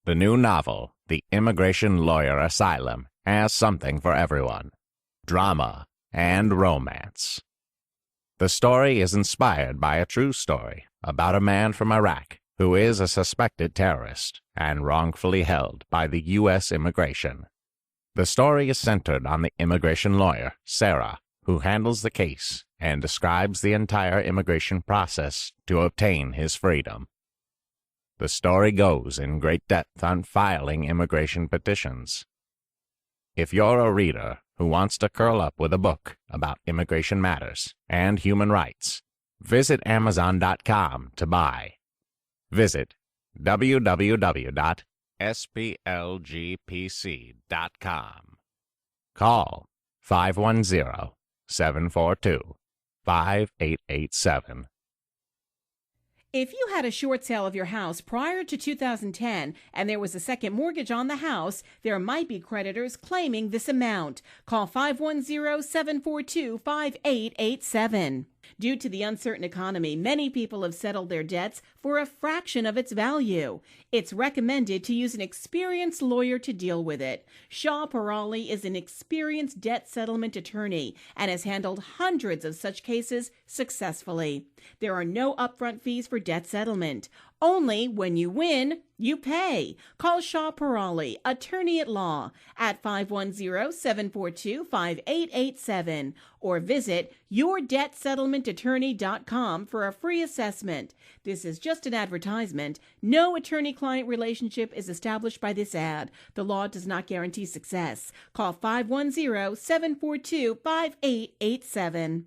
The new novel, The Immigration Lawyer Asylum, has something for everyone: drama and romance. The story is inspired by a true story about a man from Iraq who is a suspected terrorist and wrongfully held by the U.S. immigration. The story is centered on the immigration lawyer, Sarah, who handles the case and describes the entire immigration process to obtain his freedom. The story goes in great depth on filing immigration petitions. If you're a reader who wants to curl up with a book about immigration matters and human rights, visit Amazon.com to buy. Visit www.splgpc.com. Call 510-742-5887. If you had a short sale of your house prior to 2010 and there was a second mortgage on the house, there might be creditors claiming this amount. Call 510-742-5887. Due to the uncertain economy, many people have settled their debts for a fraction of its value. It's recommended to use an experienced lawyer to deal with it. Shah Peerally is an experienced debt settlement attorney and has handled hundreds of such cases successfully. There are no upfront fees for debt settlement. Only when you win, you pay. Call Shah Peerally, attorney at law, at 510-742-5887 or visit yourdebtsettlementattorney.com for a free assessment. This is just an advertisement. No attorney-client relationship is established by this ad. The law does not guarantee success. Call 510-742-5887.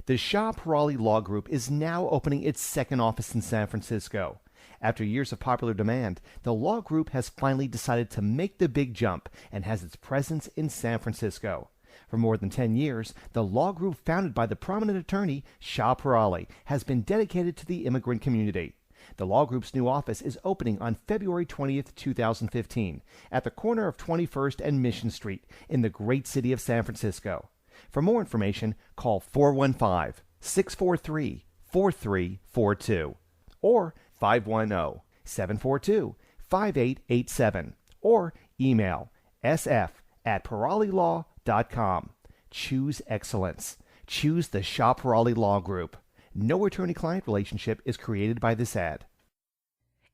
The Shah Peerally Law Group is now opening its second office in San Francisco. After years of popular demand, the law group has finally decided to make the big jump and has its presence in San Francisco. For more than 10 years, the law group founded by the prominent attorney Shah Peerally has been dedicated to the immigrant community. The law group's new office is opening on February 20th, 2015, at the corner of 21st and Mission Street in the great city of San Francisco. For more information, call 415-643-4342 or 510-742-5887 or email sf@peerallylaw.com. Choose excellence. Choose the Shah Peerally Law Group. No attorney-client relationship is created by this ad.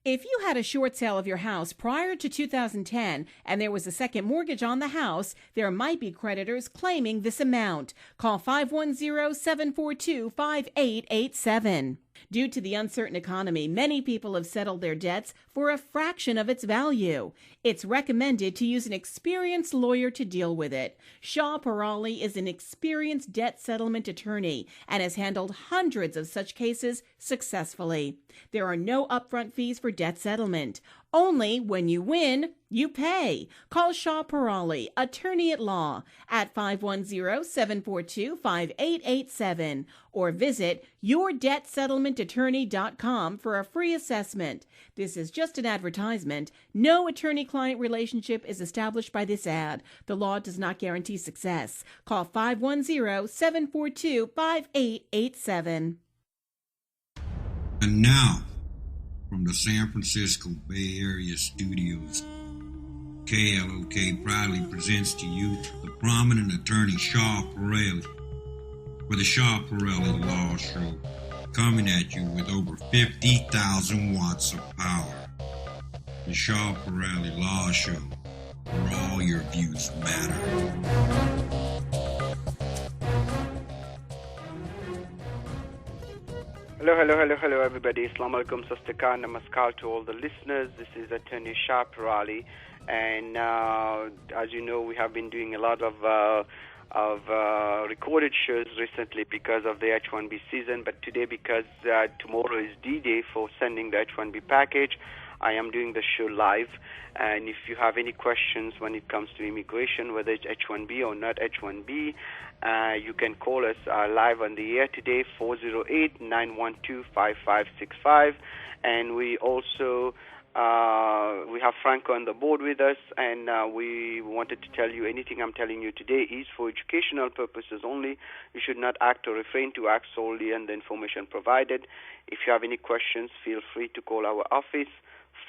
If you had a short sale of your house prior to 2010 and there was a second mortgage on the house, there might be creditors claiming this amount. Call 510-742-5887. Due to the uncertain economy, many people have settled their debts for a fraction of its value. It's recommended to use an experienced lawyer to deal with it. Shah Peerally is an experienced debt settlement attorney and has handled hundreds of such cases successfully. There are no upfront fees for debt settlement. Only when you win, you pay. Call Shah Peerally, attorney at law, at 510-742-5887 or visit yourdebtsettlementattorney.com for a free assessment. This is just an advertisement. No attorney-client relationship is established by this ad. The law does not guarantee success. Call 510-742-5887. And now, from the San Francisco Bay Area studios, KLOK proudly presents to you the prominent attorney Shah Peerally for the Shah Peerally Law Show, coming at you with over 50,000 watts of power. The Shah Peerally Law Show, where all your views matter. Hello, everybody. Assalamu alaikum, sastakar, namaskar to all the listeners. This is attorney Shah Peerally, and as you know, we have been doing a lot of recorded shows recently because of the H1B season, but today, because tomorrow is D-Day for sending the H1B package, I am doing the show live. And if you have any questions when it comes to immigration, whether it's H1B or not H1B, you can call us live on the air today, 408-912-5565. And we also we have Franco on the board with us, and we wanted to tell you anything I'm telling you today is for educational purposes only. You should not act or refrain to act solely on the information provided. If you have any questions, feel free to call our office,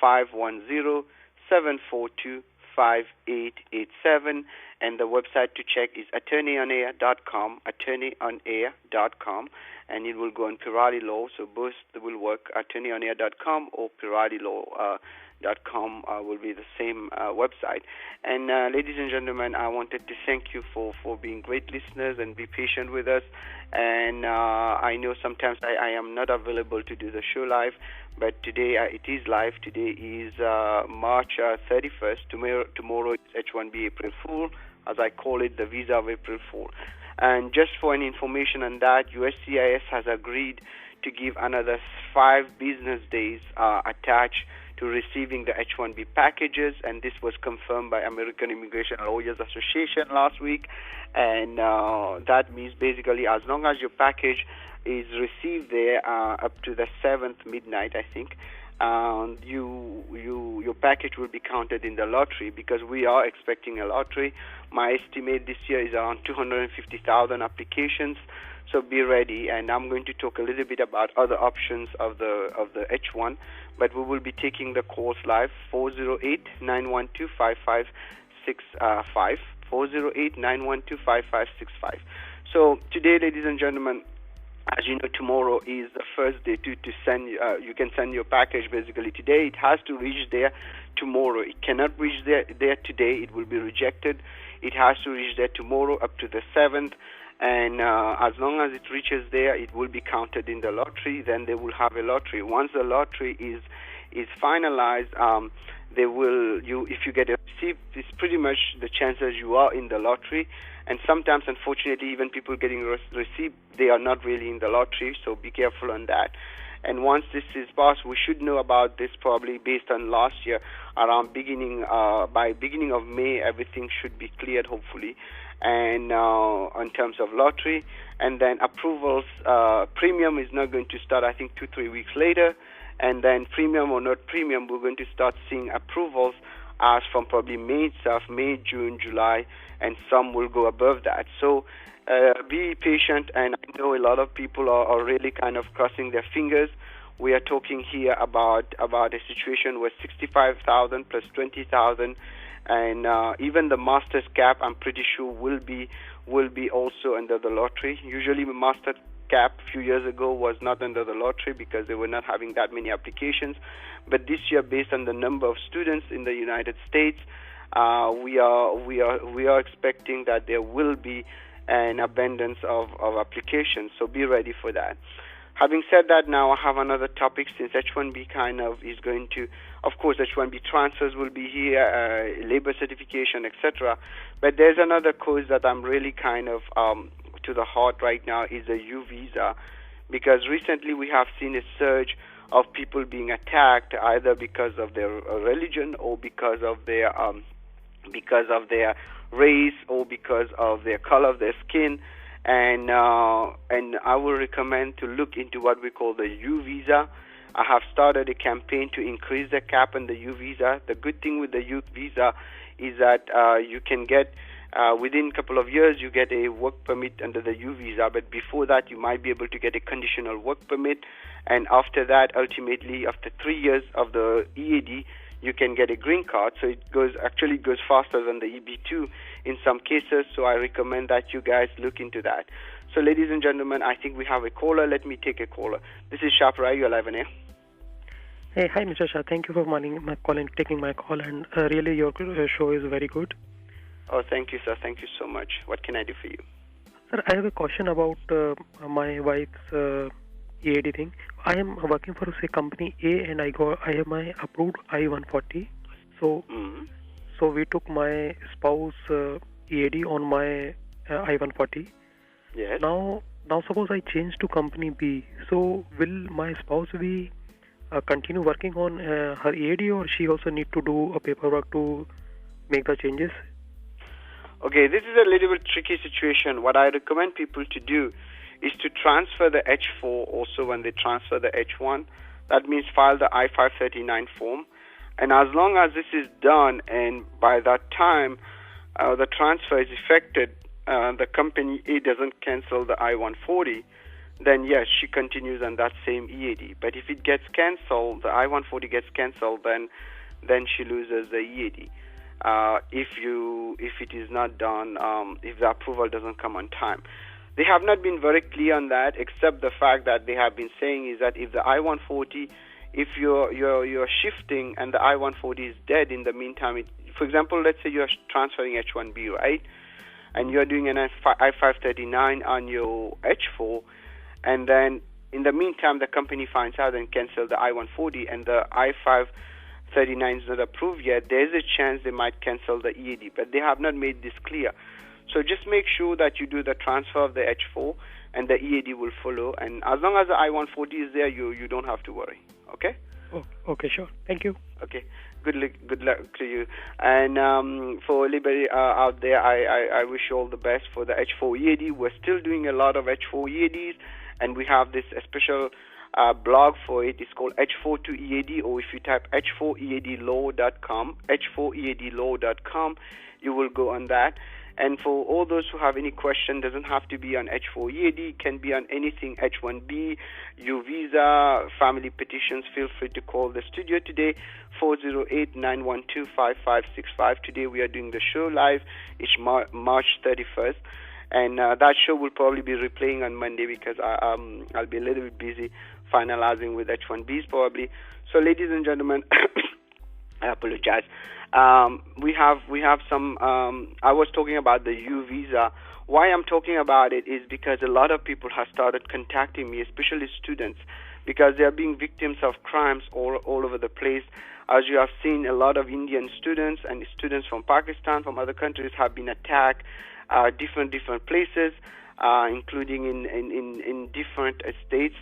510-742-5887, and the website to check is attorneyonair.com, attorneyonair.com, and it will go on Peerally Law, so both will work, attorneyonair.com or peerallylaw.com will be the same website. And ladies and gentlemen, I wanted to thank you for being great listeners and be patient with us. And I know sometimes I am not available to do the show live, but today it is live. Today is March 31st. Tomorrow is H1B April Fool, as I call it, the visa of April Fool. And just for an information on that, USCIS has agreed to give another 5 business days attached to receiving the H1B packages, and this was confirmed by American Immigration Lawyers Association last week. And that means basically as long as your package is received there up to the 7th midnight, I think, your package will be counted in the lottery, because we are expecting a lottery. My estimate this year is around 250,000 applications. So be ready, and I'm going to talk a little bit about other options of the H1, but we will be taking the calls live, 408-912-5565, 408-912-5565. So today, ladies and gentlemen, as you know, tomorrow is the first day to send. You can send your package basically today. It has to reach there tomorrow. It cannot reach there today. It will be rejected. It has to reach there tomorrow up to the 7th. And as long as it reaches there, it will be counted in the lottery. Then they will have a lottery. Once the lottery is finalized, if you get a receipt, it's pretty much the chances you are in the lottery. And sometimes, unfortunately, even people getting receipt, they are not really in the lottery. So be careful on that. And once this is passed, we should know about this probably based on last year. Around by beginning of May, everything should be cleared, hopefully. And in terms of lottery, and then approvals, premium is not going to start, I think, 2-3 weeks later, and then premium or not premium, we're going to start seeing approvals as from probably May itself, May, June, July, and some will go above that. So be patient, and I know a lot of people are really kind of crossing their fingers. We are talking here about a situation where 65,000 plus 20,000. And even the master's cap, I'm pretty sure, will be also under the lottery. Usually the master cap a few years ago was not under the lottery because they were not having that many applications. But this year, based on the number of students in the United States, we are expecting that there will be an abundance of applications. So be ready for that. Having said that, now I have another topic, since H1B kind of is going to, of course, H1B transfers will be here, labor certification, etc. But there's another cause that I'm really kind of to the heart right now is the U visa, because recently we have seen a surge of people being attacked either because of their religion or because of their race or because of their color of their skin. And I will recommend to look into what we call the U visa. I have started a campaign to increase the cap on the U visa. The good thing with the U visa is that you can get, within a couple of years, you get a work permit under the U visa. But before that, you might be able to get a conditional work permit. And after that, ultimately, after 3 years of the EAD, you can get a green card. So it goes faster than the EB2 in some cases. So I recommend that you guys look into that. So ladies and gentlemen, I think we have a caller. Let me take a caller. This is Shah Peerally. You're live on air. Hey, hi, Mr. Shah. Thank you for my call and taking my call. And really, your show is very good. Oh, thank you, sir. Thank you so much. What can I do for you? Sir, I have a question about my wife's EAD thing. I am working for say company A, and I have my approved I-140. So we took my spouse EAD on my I-140. Yes. Now suppose I change to company B. So will my spouse be continue working on her EAD, or she also need to do a paperwork to make the changes? Okay, this is a little bit tricky situation. What I recommend people to do is to transfer the H4 also when they transfer the H1. That means file the I-539 form. And as long as this is done, and by that time the transfer is effected, the company A doesn't cancel the I-140, then yes, she continues on that same EAD. But if it gets cancelled, the I-140 gets cancelled, then she loses the EAD. If it is not done, if the approval doesn't come on time. They have not been very clear on that, except the fact that they have been saying is that if the I-140, if you're shifting and the I-140 is dead in the meantime, for example, let's say you're transferring H1B, right? And you're doing an I-539 on your H4, and then in the meantime the company finds out and cancels the I-140, and the I-539 is not approved yet, there's a chance they might cancel the EAD, but they have not made this clear. So just make sure that you do the transfer of the H4 and the EAD will follow. And as long as the I-140 is there, you don't have to worry. Okay? Oh, okay, sure. Thank you. Okay. Good luck to you. And for everybody out there, I wish you all the best for the H4 EAD. We're still doing a lot of H4 EADs, and we have this special blog for it. It's called H4 to EAD, or if you type h4eadlaw.com, h4eadlaw.com, you will go on that. And for all those who have any question, doesn't have to be on H4 EAD, can be on anything, H1B, U visa, family petitions. Feel free to call the studio today, 408-912-5565. Today we are doing the show live. It's March 31st. And that show will probably be replaying on Monday because I'll be a little bit busy finalizing with H1Bs probably. So ladies and gentlemen, I apologize. We have some. I was talking about the U visa. Why I'm talking about it is because a lot of people have started contacting me, especially students, because they are being victims of crimes all over the place. As you have seen, a lot of Indian students and students from Pakistan, from other countries, have been attacked different places, including in different states.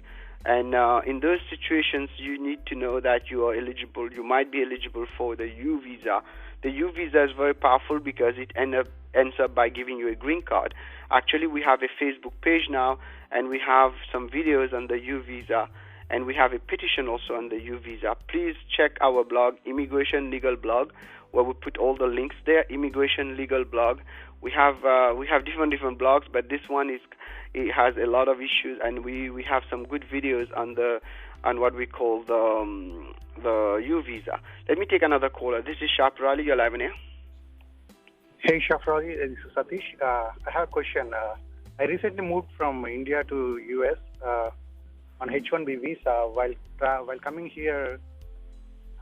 And in those situations, you need to know that you are eligible. You might be eligible for the U visa. The U visa is very powerful because it ends up by giving you a green card. Actually, we have a Facebook page now, and we have some videos on the U visa, and we have a petition also on the U visa. Please check our blog, Immigration Legal Blog, where we put all the links there. Immigration Legal Blog. We have different blogs, but this one it has a lot of issues, and we have some good videos on what we call the U visa. Let me take another caller. This is Shah Peerally. You're live in here. Hey, Shah Peerally, this is Satish. I have a question. I recently moved from India to US on H1B visa. While coming here,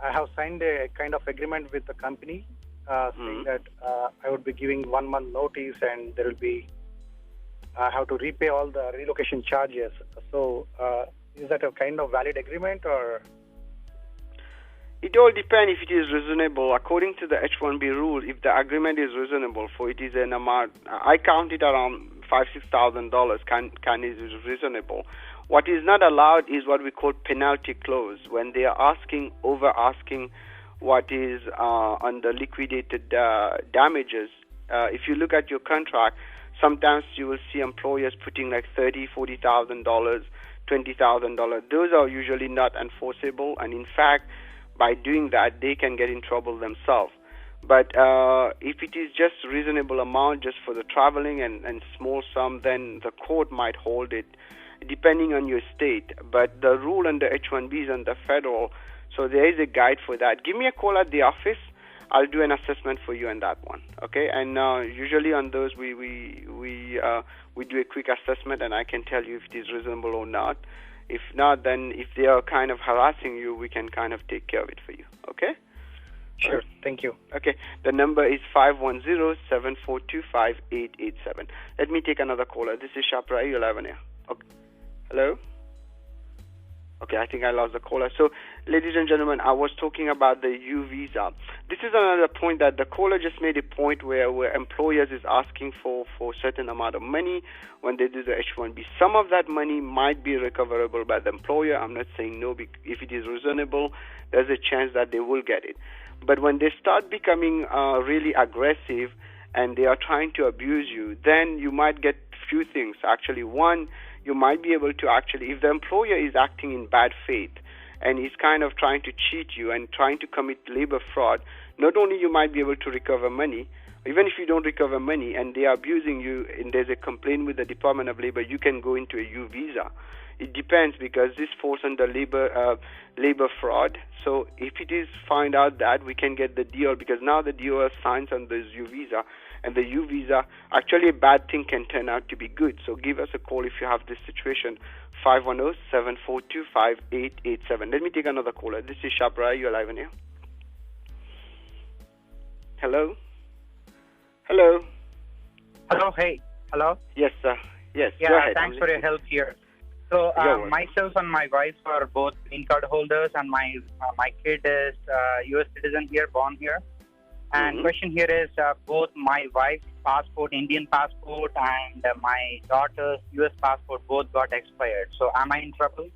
I have signed a kind of agreement with the company saying that I would be giving 1 month notice, and there will be I have to repay all the relocation charges. So is that a kind of valid agreement, or? It all depends if it is reasonable. According to the H1B rule, if the agreement is reasonable, for it is an amount, I count it around $5,000-6,000. Can is reasonable. What is not allowed is what we call penalty clause, when they are over asking what is on the liquidated damages. If you look at your contract, sometimes you will see employers putting like $30,000, $40,000, $20,000. Those are usually not enforceable, and in fact, by doing that, they can get in trouble themselves. But if it is just reasonable amount just for the traveling and small sum, then the court might hold it, depending on your state. But the rule under H1B is under federal, so there is a guide for that. Give me a call at the office. I'll do an assessment for you on that one, okay? And usually on those, we do a quick assessment, and I can tell you if it is reasonable or not. If not, then if they are kind of harassing you, we can kind of take care of it for you, okay? Sure, thank you. Okay, the number is 510-7425-887. Let me take another caller. This is Shah Peerally. You're live on air. Okay. Hello? Okay, I think I lost the caller. So, ladies and gentlemen, I was talking about the U visa. This is another point that the caller just made a point where employers is asking for a certain amount of money when they do the H1B. Some of that money might be recoverable by the employer. I'm not saying no. If it is reasonable, there's a chance that they will get it. But when they start becoming really aggressive and they are trying to abuse you, then you might get few things. Actually, one, you might be able to actually, if the employer is acting in bad faith and is kind of trying to cheat you and trying to commit labor fraud, not only you might be able to recover money, even if you don't recover money and they are abusing you and there's a complaint with the Department of Labor, you can go into a U visa. It depends because this falls under labor fraud. So if it is find out that, we can get the DOL, because now the DOL signs on this U visa, and the U visa, actually a bad thing can turn out to be good. So give us a call if you have this situation, 510-742-5887. Let me take another caller. This is Shah Peerally. You're live on air. Hello? Hello? Hello, hey. Hello? Yes, sir. Yes, yeah, go ahead. Thanks for your help here. So myself and my wife are both green card holders, and my kid is U.S. citizen here, born here. And question here is, both my wife's passport, Indian passport, and my daughter's U.S. passport both got expired. So am I in trouble?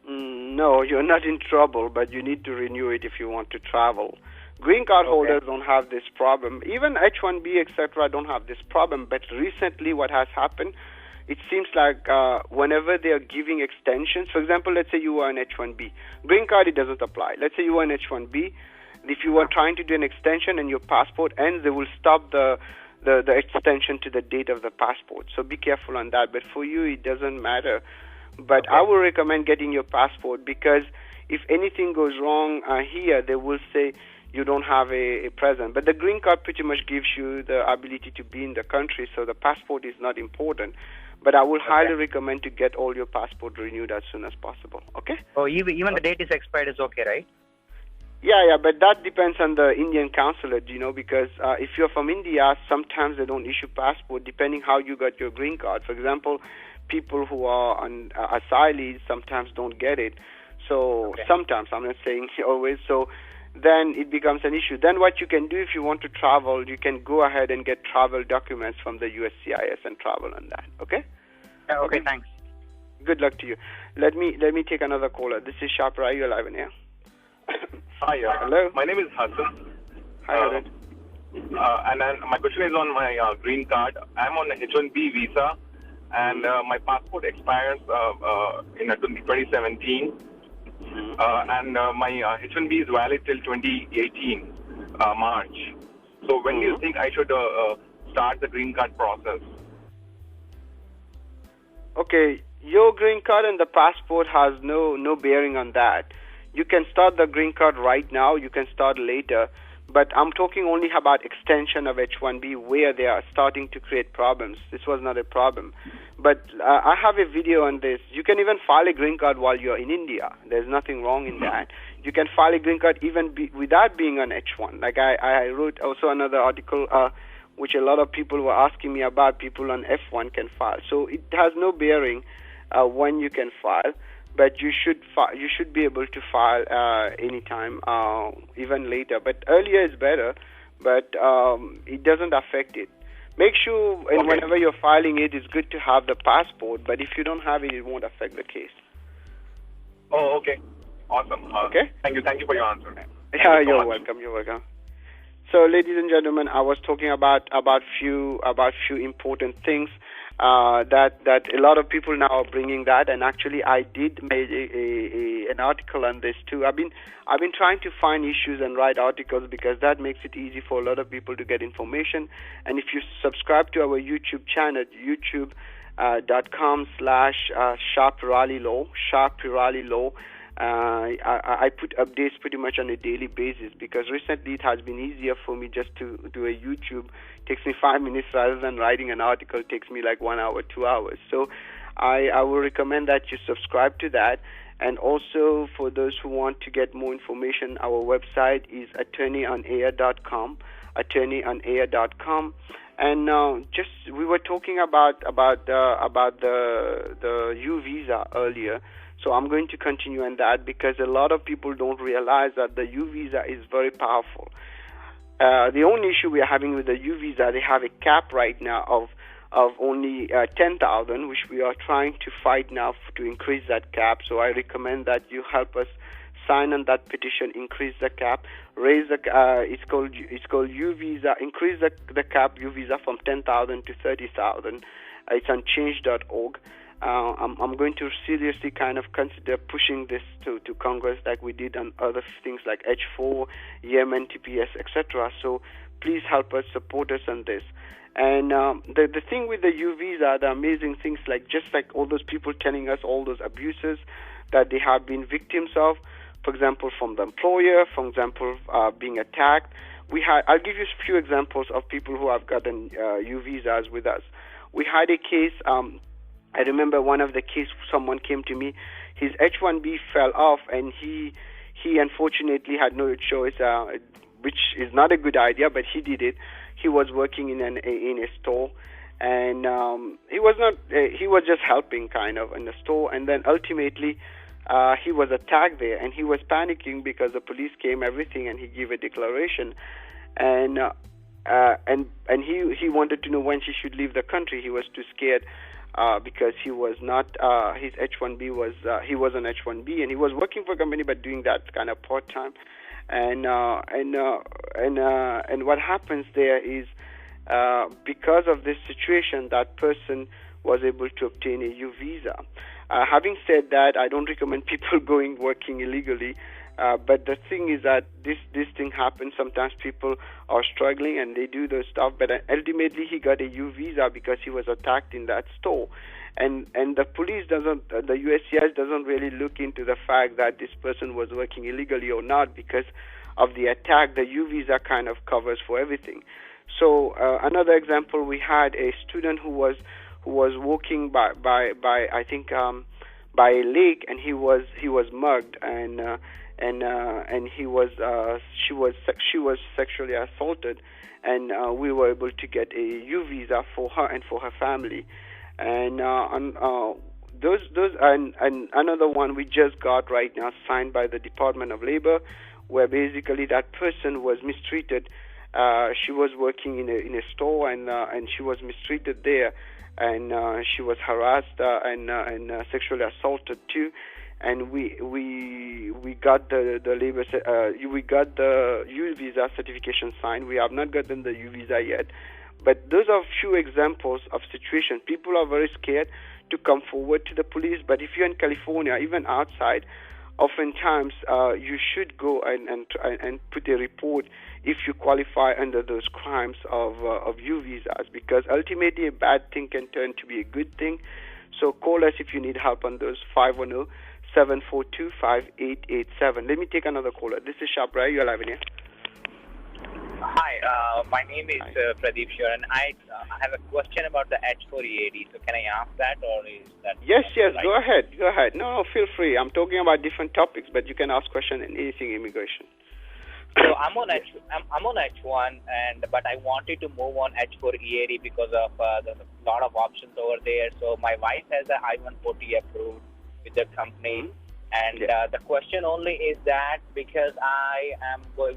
No, you're not in trouble, but you need to renew it if you want to travel. Green card holders don't have this problem. Even H1B, etc., don't have this problem. But recently what has happened, it seems like whenever they are giving extensions, for example, let's say you were an H1B. Green card, it doesn't apply. Let's say you were an H1B. If you were trying to do an extension and your passport ends, they will stop the extension to the date of the passport. So be careful on that. But for you, it doesn't matter. But I would recommend getting your passport, because if anything goes wrong here, they will say you don't have a present. But the green card pretty much gives you the ability to be in the country, so the passport is not important. But I would highly recommend to get all your passport renewed as soon as possible. Okay? Oh, even the date is expired is okay, right? Yeah, but that depends on the Indian consulate, because if you're from India, sometimes they don't issue passport depending how you got your green card. For example, people who are on asylees sometimes don't get it. So sometimes, I'm not saying always. So then it becomes an issue. Then what you can do if you want to travel, you can go ahead and get travel documents from the USCIS and travel on that. Okay? Okay, thanks. Good luck to you. Let me take another caller. This is Shah Peerally. You're live in here. Hi, hello. My name is Hassan. Hi, Hassan. And my question is on my green card. I'm on a H1B visa, and my passport expires in 2017. And my H1B is valid till 2018 March. So when do you think I should start the green card process? Okay, your green card and the passport has no bearing on that. You can start the green card right now. You can start later. But I'm talking only about extension of H1B where they are starting to create problems. This was not a problem. But I have a video on this. You can even file a green card while you're in India. There's nothing wrong in that. You can file a green card even without being on H1. Like I wrote also another article which a lot of people were asking me about. People on F1 can file. So it has no bearing when you can file. But you should be able to file anytime, even later. But earlier is better, but it doesn't affect it. Make sure whenever you're filing it, it's good to have the passport. But if you don't have it, it won't affect the case. Oh, okay. Awesome. Okay. Thank you for your answer. Yeah, you're welcome. You're welcome. So, ladies and gentlemen, I was talking about few important things. That a lot of people now are bringing that, and actually I did make an article on this too. I've been trying to find issues and write articles because that makes it easy for a lot of people to get information. And if you subscribe to our YouTube channel, youtube.com/Shah Peerally Law, I put updates pretty much on a daily basis because recently it has been easier for me just to do a YouTube. It takes me 5 minutes rather than writing an article. It takes me like 1 hour, 2 hours. So I will recommend that you subscribe to that. And also for those who want to get more information, our website is attorneyonair.com, attorneyonair.com. And we were talking about the U visa earlier. So I'm going to continue on that because a lot of people don't realize that the U visa is very powerful. The only issue we are having with the U visa, they have a cap right now of only 10,000, which we are trying to fight now to increase that cap. So I recommend that you help us sign on that petition, increase the cap, raise the it's called U visa, increase the cap U visa from 10,000 to 30,000. It's on change.org. I'm going to seriously kind of consider pushing this to Congress like we did on other things like H4, Yemen, TPS, etc. So please help us, support us on this. And the thing with the U visa, the amazing things like just like all those people telling us all those abuses that they have been victims of, for example, from the employer, for example, being attacked. I'll give you a few examples of people who have gotten U visas with us. We had a case. I remember one of the cases. Someone came to me. His H1B fell off, and he unfortunately had no choice, which is not a good idea, but he did it. He was working in a store, and he was just helping kind of in the store, and then ultimately he was attacked there, and he was panicking because the police came, everything, and he gave a declaration, and he wanted to know when he should leave the country. He was too scared because he was not his H1B was he was on H1B, and he was working for a company but doing that kind of part time. And what happens there is because of this situation, that person was able to obtain a U visa. Having said that, I don't recommend people working illegally. But the thing is that this thing happens. Sometimes people are struggling and they do those stuff. But ultimately, he got a U visa because he was attacked in that store. And the police the USCIS doesn't really look into the fact that this person was working illegally or not because of the attack. The U visa kind of covers for everything. So another example, we had a student who was walking by I think by a lake, and he was mugged, and she was sexually assaulted, and we were able to get a U visa for her and for her family. And those and another one we just got right now signed by the Department of Labor, where basically that person was mistreated. She was working in a store, and she was mistreated there, and she was harassed and sexually assaulted too. And we got the labor we got the U visa certification signed. We have not gotten the U visa yet. But those are few examples of situations. People are very scared to come forward to the police. But if you're in California, even outside, oftentimes you should go and put a report if you qualify under those crimes of U visas, because ultimately a bad thing can turn to be a good thing. So call us if you need help on those 510-742-5887. Let me take another caller. This is Shah Peerally. You're live in here. Hi, my name is Pradeep Shah, and I have a question about the H4 EAD. So can I ask that, or is that? Yes, go ahead. No, feel free. I'm talking about different topics, but you can ask questions on anything immigration. So I'm on H1, but I wanted to move on H4 EAD because of there's a lot of options over there. So my wife has a I-140 approved with the company. And the question only is that because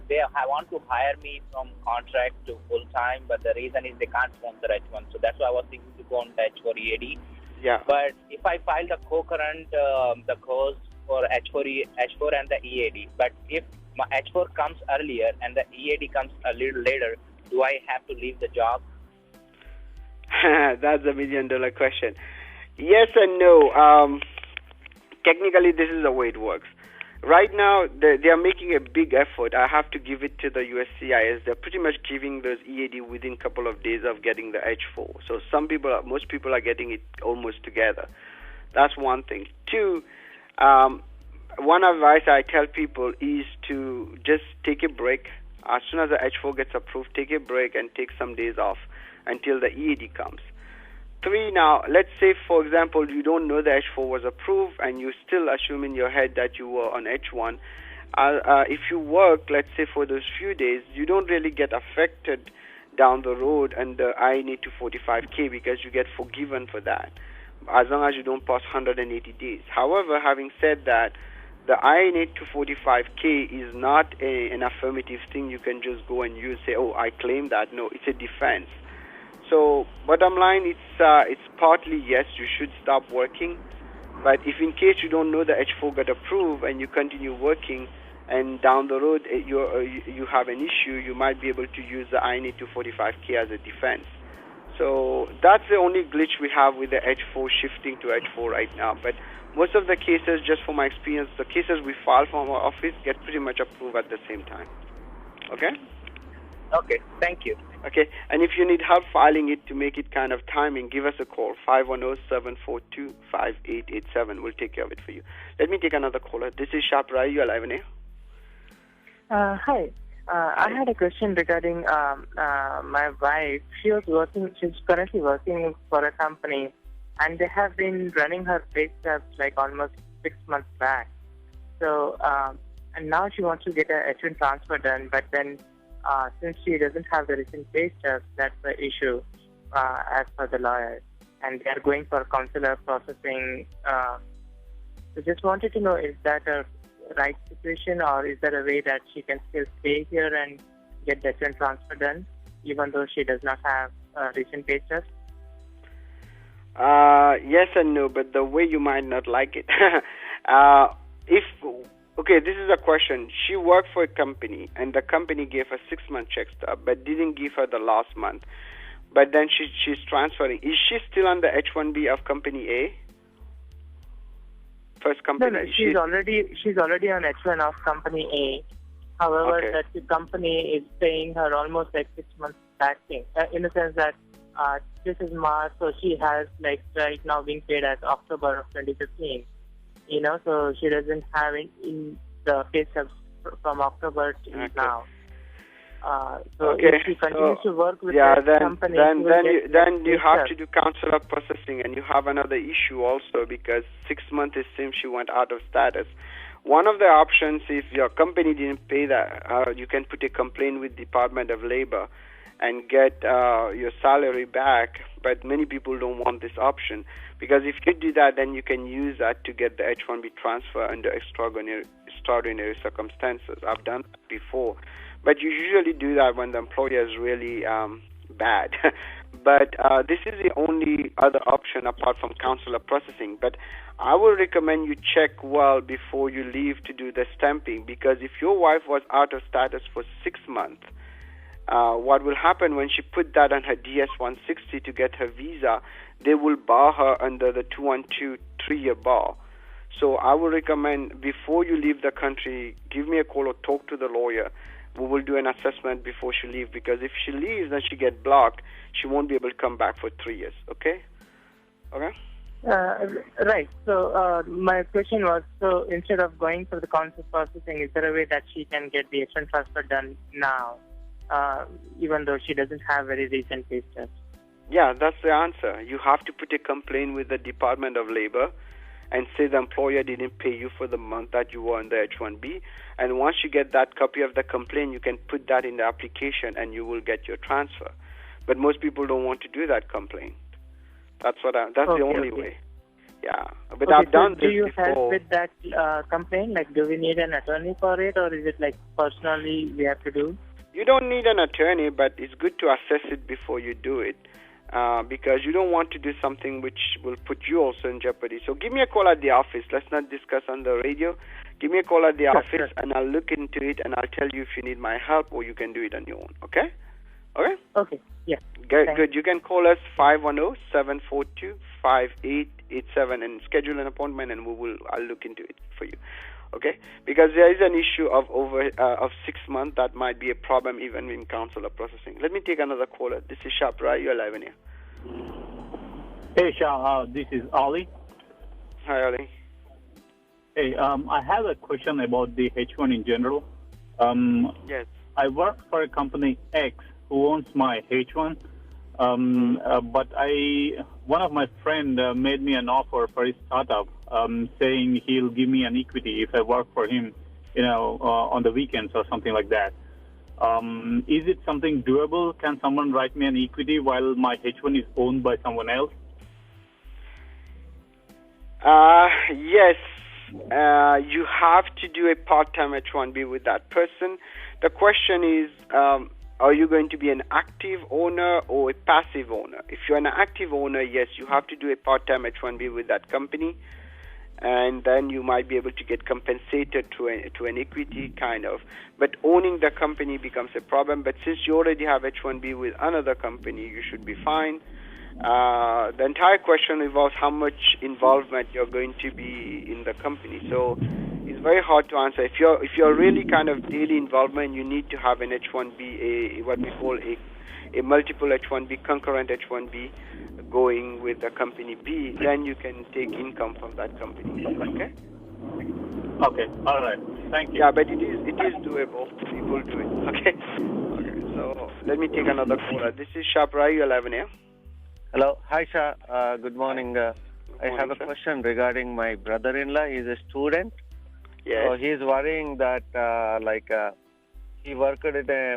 they want to hire me from contract to full time, but the reason is they can't sponsor H1. So that's why I was thinking to go on the H4 EAD. Yeah. But if I file the concurrent the course for H4 and the EAD, but if my H4 comes earlier and the EAD comes a little later, do I have to leave the job? That's $1 million question. Yes and no. Technically, this is the way it works. Right now, they are making a big effort. I have to give it to the USCIS. They're pretty much giving those EAD within a couple of days of getting the H4. So most people are getting it almost together. That's one thing. Two, one advice I tell people is to just take a break. As soon as the H4 gets approved, take a break and take some days off until the EAD comes. 3, now, let's say, for example, you don't know the H4 was approved and you still assume in your head that you were on H1. If you work, let's say, for those few days, you don't really get affected down the road under I-need to 45K because you get forgiven for that, as long as you don't pass 180 days. However, having said that, the I-need to 45K is not an affirmative thing you can just go and use, say, oh, I claim that. No, it's a defense. So bottom line, it's partly yes, you should stop working, but if in case you don't know the H4 got approved and you continue working, and down the road you have an issue, you might be able to use the I-need to 45K as a defense. So that's the only glitch we have with the H4 shifting to H4 right now. But most of the cases, just from my experience, the cases we file from our office get pretty much approved at the same time. Okay? Okay, thank you. Okay, and if you need help filing it to make it kind of timing, give us a call, 510-742-5887. We'll take care of it for you. Let me take another caller. This is Shah Peerally. You're live in air. Hi. I had a question regarding my wife. She's currently working for a company, and they have been running her pay stubs like almost 6 months back. So, and now she wants to get a H1 transfer done, but then since she doesn't have the recent pay stubs, that's the issue as per the lawyer. And they are going for consular processing. So just wanted to know, is that a right situation, or is there a way that she can still stay here and get the H1 transfer done, even though she does not have recent pay stubs? Yes and no, but the way you might not like it. Okay, this is a question. She worked for a company, and the company gave her 6-month check stub, but didn't give her the last month. But then she's transferring. Is she still on the H1B of company A? First company. No, she's already on H1 of company A. However, Okay. that the company is paying her almost like 6 months back thing. In the sense that this is March, so she has like right now being paid as October of 2015. You know, so she doesn't have it in the pay stubs from October to now. So if she continues to work with the company, then you have to do consular processing, and you have another issue also, because 6 months it seems she went out of status. One of the options, if your company didn't pay that, you can put a complaint with Department of Labor and get your salary back. But many people don't want this option, because if you do that, then you can use that to get the H1B transfer under extraordinary circumstances. I've done that before. But you usually do that when the employer is really bad. But this is the only other option apart from consular processing. But I would recommend you check well before you leave to do the stamping, because if your wife was out of status for 6 months, what will happen when she put that on her DS-160 to get her visa, they will bar her under the 212 3-year bar. So I would recommend before you leave the country, give me a call or talk to the lawyer. We will do an assessment before she leaves, because if she leaves and she gets blocked, she won't be able to come back for 3 years. Okay? Okay? Right. So my question was, so instead of going for the consular processing, is there a way that she can get the H1 transfer done now, even though she doesn't have very recent pay stubs? Yeah, that's the answer. You have to put a complaint with the Department of Labor and say the employer didn't pay you for the month that you were on the H1B. And once you get that copy of the complaint, you can put that in the application and you will get your transfer. But most people don't want to do that complaint. That's the only way. Yeah. But I've done this before. Do you help with that complaint? Like, do we need an attorney for it, or is it like personally we have to do? You don't need an attorney, but it's good to assess it before you do it. Because you don't want to do something which will put you also in jeopardy. So give me a call at the office. Let's not discuss on the radio. Give me a call at the office, and I'll look into it, and I'll tell you if you need my help or you can do it on your own. Okay? Okay? Okay, yeah. Good. You can call us 510-742-5887 and schedule an appointment, and I'll look into it for you. Okay? Because there is an issue of 6 months that might be a problem even in consular processing. Let me take another caller. This is Shah Peerally. You're live in here. Hey, Shah. This is Ali. Hi, Ali. Hey, I have a question about the H1 in general. Yes. I work for a company X who owns my H1, but one of my friend made me an offer for his startup, saying he'll give me an equity if I work for him, on the weekends or something like that. Is it something doable? Can someone write me an equity while my H1 is owned by someone else? Yes. You have to do a part-time H1B with that person. The question is, are you going to be an active owner or a passive owner? If you're an active owner, yes, you have to do a part-time H1B with that company. and then you might be able to get compensated to an equity kind of. But owning the company becomes a problem. But since you already have H1B with another company, you should be fine. The entire question involves how much involvement you're going to be in the company. So it's very hard to answer. If you're really kind of daily involvement, you need to have an H1B, what we call a multiple H1B, concurrent H1B going with the company B, then you can take income from that company. Okay? Okay, all right. Thank you. Yeah, but it is doable. People do it. Okay? Okay, so let me take another caller. This is Shah Peerally, you're live on air. Hello. Hi, Shah. Good morning. I have a question regarding my brother-in-law. He's a student. Yes. So he's worrying that, he worked at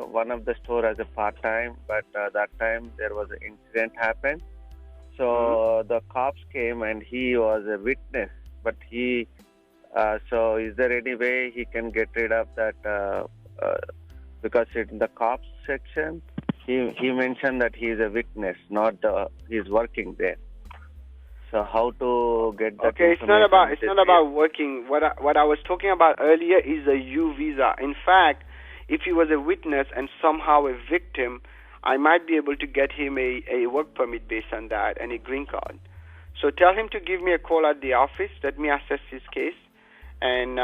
one of the store as a part-time, but that time there was an incident happened. So the cops came and he was a witness. But so is there any way he can get rid of that? Because in the cops section, he mentioned that he is a witness, not he's working there. So how to get that? Okay, it's not about working. What I was talking about earlier is a U visa. In fact, if he was a witness and somehow a victim, I might be able to get him a work permit based on that and a green card. So tell him to give me a call at the office. Let me assess his case. And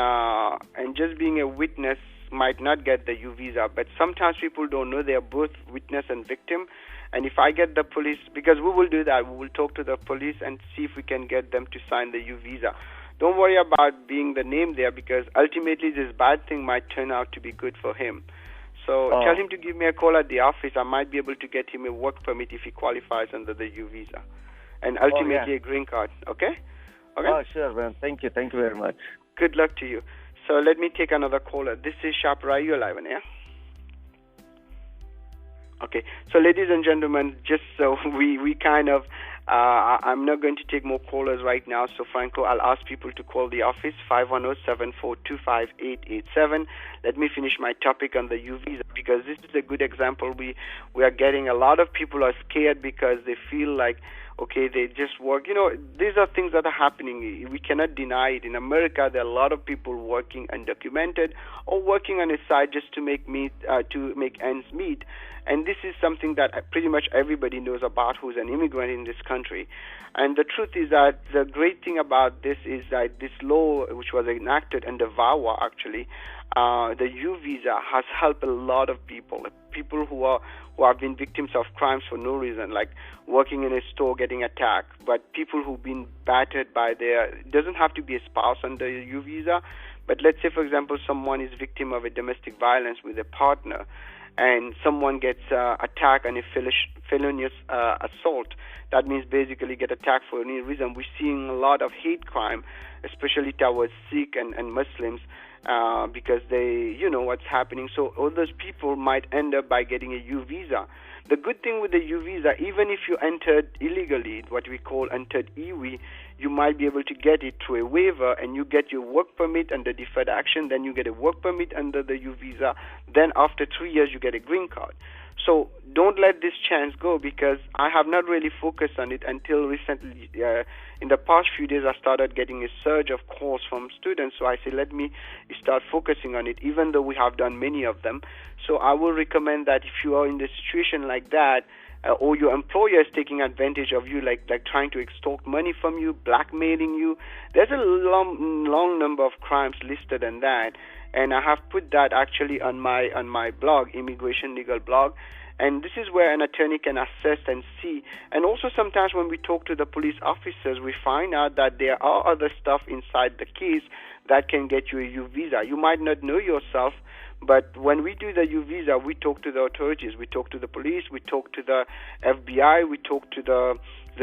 just being a witness might not get the U visa. But sometimes people don't know they are both witness and victim. And if I get the police, because we will do that, we will talk to the police and see if we can get them to sign the U visa. Don't worry about being the name there, because ultimately this bad thing might turn out to be good for him. So tell him to give me a call at the office. I might be able to get him a work permit if he qualifies under the U visa. And ultimately a green card, okay? Okay? Oh, sure, man. Thank you. Thank you very much. Good luck to you. So let me take another caller. This is Shah Peerally, you're live on air. Okay, so ladies and gentlemen, just so we kind of, I'm not going to take more callers right now, so Franco, I'll ask people to call the office, 510-742-5887. Let me finish my topic on the U visa, because this is a good example. We are getting a lot of people are scared because they feel like, okay, they just work. You know, these are things that are happening. We cannot deny it. In America, there are a lot of people working undocumented or working on a side just to make ends meet. And this is something that pretty much everybody knows about who's an immigrant in this country. And the truth is that the great thing about this is that this law, which was enacted under VAWA actually, the U visa has helped a lot of people who have been victims of crimes for no reason, like working in a store getting attacked, but people who've been battered by it doesn't have to be a spouse under a U visa, but let's say, for example, someone is victim of a domestic violence with a partner, and someone gets attacked on a felonious assault. That means basically get attacked for any reason. We're seeing a lot of hate crime, especially towards Sikh and Muslims, because they, what's happening. So all those people might end up by getting a U visa. The good thing with the U visa, even if you entered illegally, what we call entered EWI, you might be able to get it through a waiver, and you get your work permit under deferred action, then you get a work permit under the U visa, then after 3 years you get a green card. So don't let this chance go, because I have not really focused on it until recently. In the past few days, I started getting a surge of calls from students. So I said, let me start focusing on it, even though we have done many of them. So I will recommend that if you are in a situation like that, or your employer is taking advantage of you, like trying to extort money from you, blackmailing you, there's a long number of crimes listed in that. And I have put that actually on my blog, Immigration Legal Blog. And this is where an attorney can assess and see. And also sometimes when we talk to the police officers, we find out that there are other stuff inside the case that can get you a U visa. You might not know yourself, but when we do the U visa, we talk to the authorities. We talk to the police, we talk to the FBI, we talk to the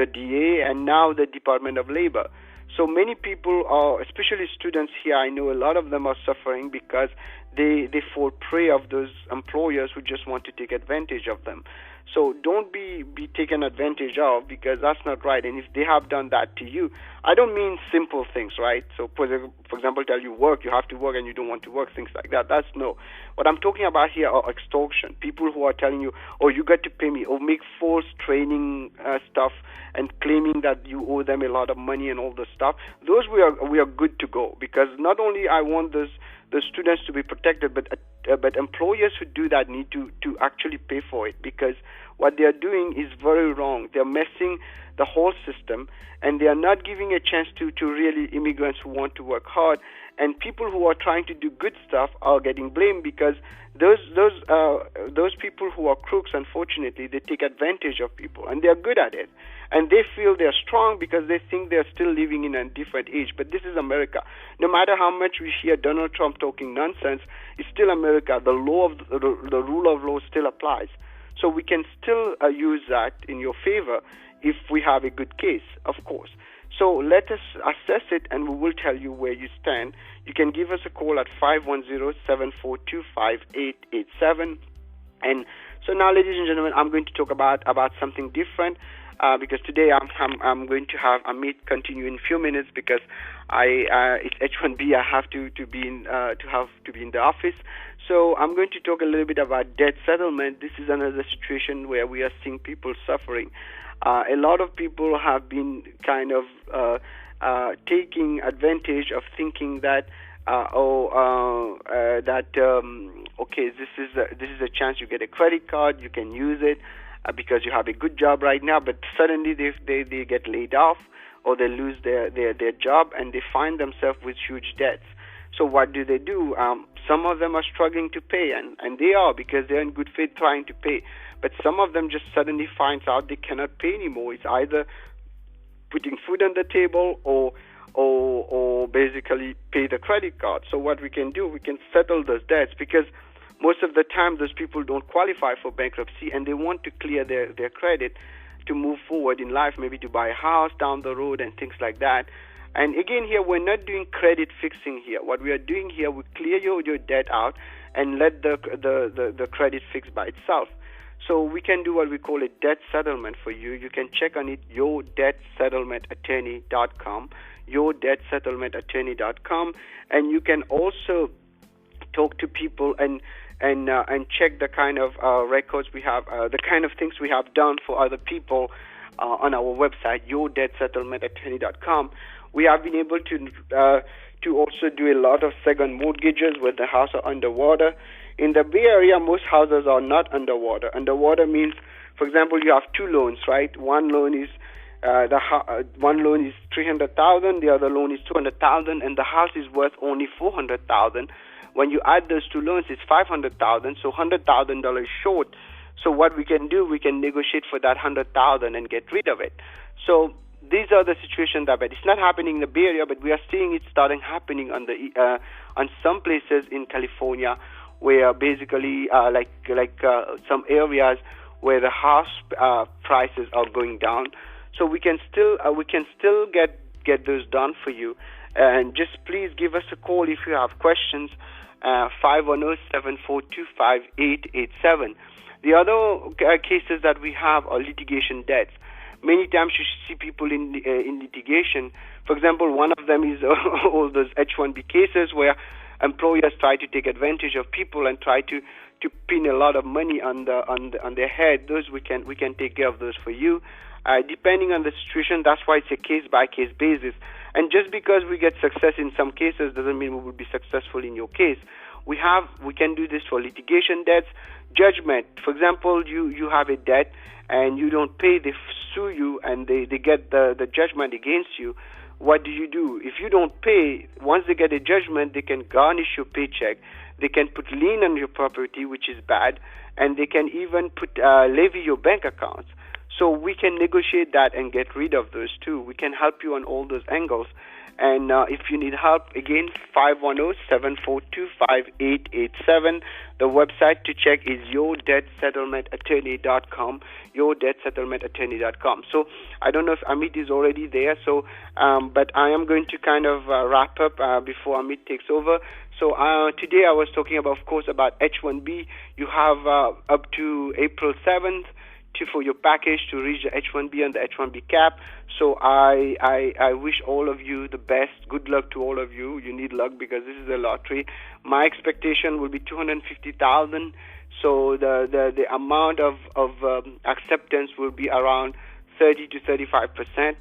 DA, and now the Department of Labor. So many people, especially students here, I know a lot of them are suffering because they fall prey of those employers who just want to take advantage of them. So don't be taken advantage of, because that's not right. And if they have done that to you, I don't mean simple things, right? So for example, tell you you have to work and you don't want to work, things like that. That's no. What I'm talking about here are extortion. People who are telling you, oh, you got to pay me, or make false training stuff and claiming that you owe them a lot of money and all this stuff. Those we are good to go, because not only I want the students to be protected, but employers who do that need to actually pay for it, because what they are doing is very wrong. They are messing the whole system, and they are not giving a chance to really immigrants who want to work hard. And people who are trying to do good stuff are getting blamed, because those people who are crooks, unfortunately, they take advantage of people, and they are good at it. And they feel they're strong because they think they're still living in a different age. But this is America. No matter how much we hear Donald Trump talking nonsense, it's still America. The rule of law still applies. So we can still use that in your favor if we have a good case, of course. So let us assess it, and we will tell you where you stand. You can give us a call at 510-742-5887. And so now, ladies and gentlemen, I'm going to talk about something different. Because today I'm going to have Amit continue in a few minutes, because it's H1B. I have to be in the office. So I'm going to talk a little bit about debt settlement. This is another situation where we are seeing people suffering. A lot of people have been kind of taking advantage of thinking that okay, this is a chance. You get a credit card, you can use it because you have a good job right now, but suddenly they get laid off, or they lose their job, and they find themselves with huge debts. So what do? Some of them are struggling to pay, and they are, because they're in good faith trying to pay. But some of them just suddenly finds out they cannot pay anymore. It's either putting food on the table or basically pay the credit card. So what we can do, we can settle those debts, because most of the time those people don't qualify for bankruptcy, and they want to clear their credit to move forward in life, maybe to buy a house down the road and things like that. And again, here we're not doing credit fixing here. What we are doing here, we clear your debt out and let the credit fix by itself. So we can do what we call a debt settlement for you. You can check on it, yourdebtsettlementattorney.com, yourdebtsettlementattorney.com, and you can also talk to people and check the kind of records we have, the kind of things we have done for other people on our website, yourdebtsettlementattorney.com. We have been able to also do a lot of second mortgages where the house are underwater. In the Bay Area, most houses are not underwater. Underwater means, for example, you have two loans, right? One loan is $300,000, the other loan is $200,000, and the house is worth only $400,000. When you add those two loans, it's $500,000, so $100,000 short. So what we can do, we can negotiate for that $100,000 and get rid of it. So these are the situations that, but it's not happening in the Bay Area, but we are seeing it starting happening on some places in California, where basically some areas where the house prices are going down. So we can still get those done for you. And just please give us a call if you have questions. 510-742-5887. The other cases that we have are litigation debts. Many times you see people in litigation. For example, one of them is all those H1B cases where employers try to take advantage of people and try to pin a lot of money on their head. Those we can take care of those for you. Depending on the situation, that's why it's a case-by-case basis. And just because we get success in some cases doesn't mean we will be successful in your case. We can do this for litigation debts. Judgment, for example, you have a debt and you don't pay, they sue you and they get the judgment against you. What do? If you don't pay, once they get a judgment, they can garnish your paycheck. They can put lien on your property, which is bad, and they can even levy your bank accounts. So we can negotiate that and get rid of those too. We can help you on all those angles. And if you need help, again, 510-742-5887. The website to check is yourdebtsettlementattorney.com, yourdebtsettlementattorney.com. So I don't know if Amit is already there, so but I am going to kind of wrap up before Amit takes over. So today I was talking about, of course, about H1B. You have up to April 7th for your package to reach the H1B and the H1B cap. So I wish all of you the best. Good luck to all of you. You need luck because this is a lottery. My expectation will be 250,000. So the amount of acceptance will be around 30 to 35%.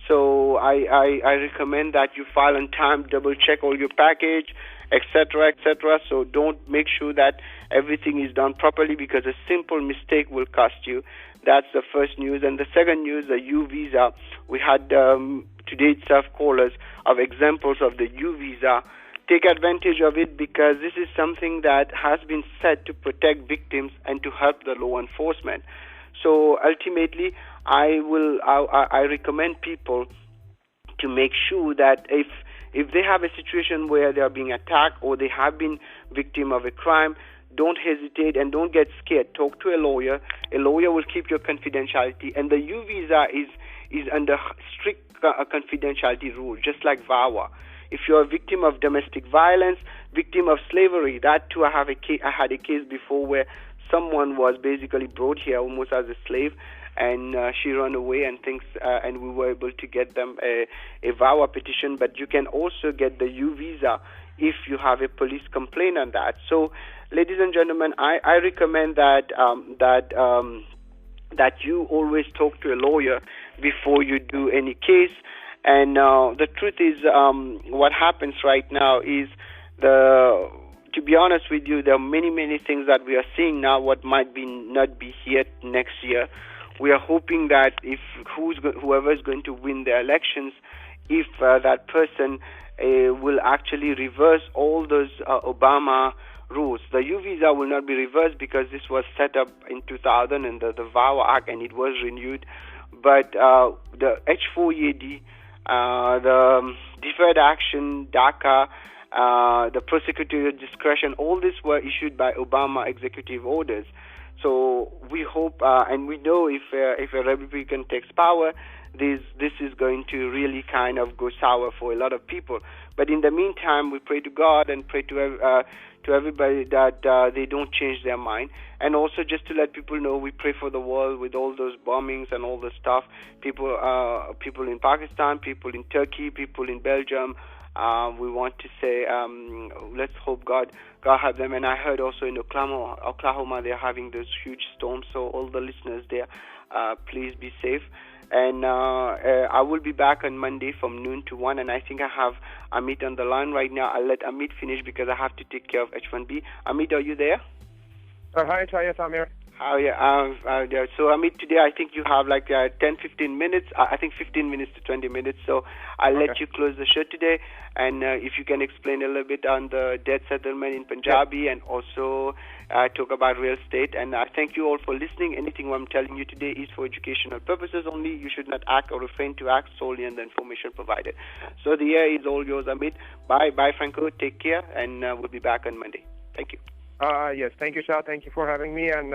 So I recommend that you file on time, double check all your package, etc., etc. So don't make sure that everything is done properly because a simple mistake will cost you. That's the first news. And the second news, the U visa. We had today itself callers of examples of the U visa. Take advantage of it because this is something that has been set to protect victims and to help the law enforcement. So ultimately, I recommend people to make sure that if they have a situation where they are being attacked or they have been victim of a crime, don't hesitate and don't get scared. Talk to a lawyer. A lawyer will keep your confidentiality, and the U visa is under strict confidentiality rule, just like VAWA. If you're a victim of domestic violence, victim of slavery, that too I had a case before where someone was basically brought here almost as a slave, and she ran away and things, and we were able to get them a VAWA petition. But you can also get the U visa if you have a police complaint on that. So, ladies and gentlemen, I recommend that that you always talk to a lawyer before you do any case. And the truth is, what happens right now is to be honest with you, there are many things that we are seeing now what might not be here next year. We are hoping that if whoever is going to win the elections, if that person will actually reverse all those Obama rules. The U visa will not be reversed because this was set up in 2000 in the VAWA Act and it was renewed. But the H4 EAD, the deferred action, DACA, the prosecutorial discretion, all these were issued by Obama executive orders. So we hope and we know if a Republican takes power, this is going to really kind of go sour for a lot of people. But in the meantime, we pray to God and pray to everybody that they don't change their mind. And also just to let people know, we pray for the world with all those bombings and all the stuff. People in Pakistan, people in Turkey, people in Belgium. We want to say, let's hope God help them. And I heard also in Oklahoma they're having those huge storms. So all the listeners there, please be safe. And I will be back on Monday from noon to 1. And I think I have Amit on the line right now. I'll let Amit finish because I have to take care of H1B. Amit, are you there? Hi, yes, I'm here. Oh, yeah. So, Amit, today I think you have like 10-15 minutes. I think 15 minutes to 20 minutes. So I'll let you close the show today. And if you can explain a little bit on the debt settlement in Punjabi and also talk about real estate. And I thank you all for listening. Anything I'm telling you today is for educational purposes only. You should not act or refrain to act solely on the information provided. So the air is all yours, Amit. Bye, Franco. Take care. And we'll be back on Monday. Thank you. Yes, thank you, Shah. Thank you for having me. And